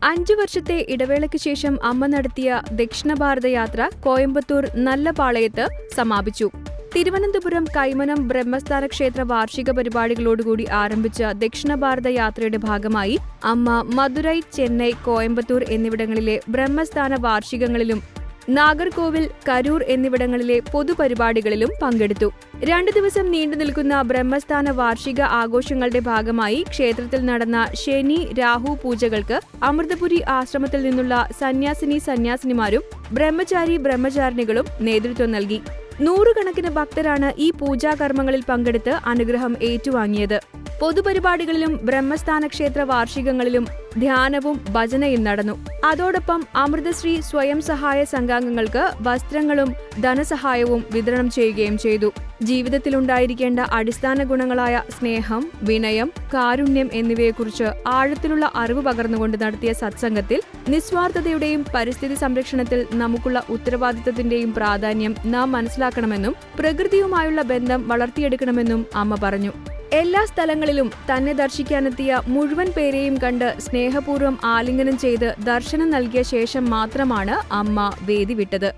5 വർഷത്തെ ഇടവേളയ്ക്ക് ശേഷം അമ്മ നടത്തിയ ദക്ഷിണ ഭാരത യാത്ര കോയമ്പത്തൂർ നല്ലപാളയത്ത് സമാപിച്ചു. തിരുവനന്തപുരം കൈമനം ബ്രഹ്മസ്ഥാന ക്ഷേത്ര വാർഷിക പരിപാടികളോടുകൂടി ആരംഭിച്ച ദക്ഷിണ ഭാരത യാത്രയുടെ ഭാഗമായി അമ്മ മധുരൈ, ചെന്നൈ, കോയമ്പത്തൂർ എന്നിവിടങ്ങളിലെ ബ്രഹ്മസ്ഥാന വാർഷികങ്ങളിലും നാഗർകോവിൽ, കരൂർ എന്നിവിടങ്ങളിലെ പൊതുപരിപാടികളിലും പങ്കെടുത്തു. 2 ദിവസം നീണ്ടുനിൽക്കുന്ന ബ്രഹ്മസ്ഥാന വാർഷിക ആഘോഷങ്ങളുടെ ഭാഗമായി ക്ഷേത്രത്തിൽ നടന്ന ശനി, രാഹു പൂജകൾക്ക് അമൃതപുരി ആശ്രമത്തിൽ നിന്നുള്ള സന്യാസിനിമാരും ബ്രഹ്മചാരിണികളും നേതൃത്വം നൽകി. 100 കണക്കിന് ഭക്തരാണ് ഈ പൂജാകർമ്മങ്ങളിൽ പങ്കെടുത്ത് അനുഗ്രഹം ഏറ്റുവാങ്ങിയത്. പൊതുപരിപാടികളിലും ബ്രഹ്മസ്ഥാന ക്ഷേത്ര വാർഷികങ്ങളിലും ധ്യാനവും ഭജനയും നടന്നു. അതോടൊപ്പം അമൃതശ്രീ സ്വയം സഹായ സംഘാംഗങ്ങൾക്ക് വസ്ത്രങ്ങളും ധനസഹായവും വിതരണം ചെയ്യുകയും ചെയ്തു. ജീവിതത്തിലുണ്ടായിരിക്കേണ്ട അടിസ്ഥാന ഗുണങ്ങളായ സ്നേഹം, വിനയം, കാരുണ്യം എന്നിവയെക്കുറിച്ച് ആഴത്തിലുള്ള അറിവ് പകർന്നുകൊണ്ട് നടത്തിയ സത്സംഗത്തിൽ നിസ്വാർത്ഥതയുടെയും പരിസ്ഥിതി സംരക്ഷണത്തിൽ നമുക്കുള്ള ഉത്തരവാദിത്തത്തിന്റെയും പ്രാധാന്യം നാം മനസ്സിലാക്കണമെന്നും പ്രകൃതിയുമായുള്ള ബന്ധം വളർത്തിയെടുക്കണമെന്നും അമ്മ പറഞ്ഞു. എല്ലാ സ്ഥലങ്ങളിലും തന്നെ ദർശിക്കാനെത്തിയ മുഴുവൻ പേരെയും കണ്ട് സ്നേഹപൂർവ്വം ആലിംഗനം ചെയ്ത് ദർശനം നൽകിയ ശേഷം മാത്രമാണ് അമ്മ വേദി വിട്ടത്.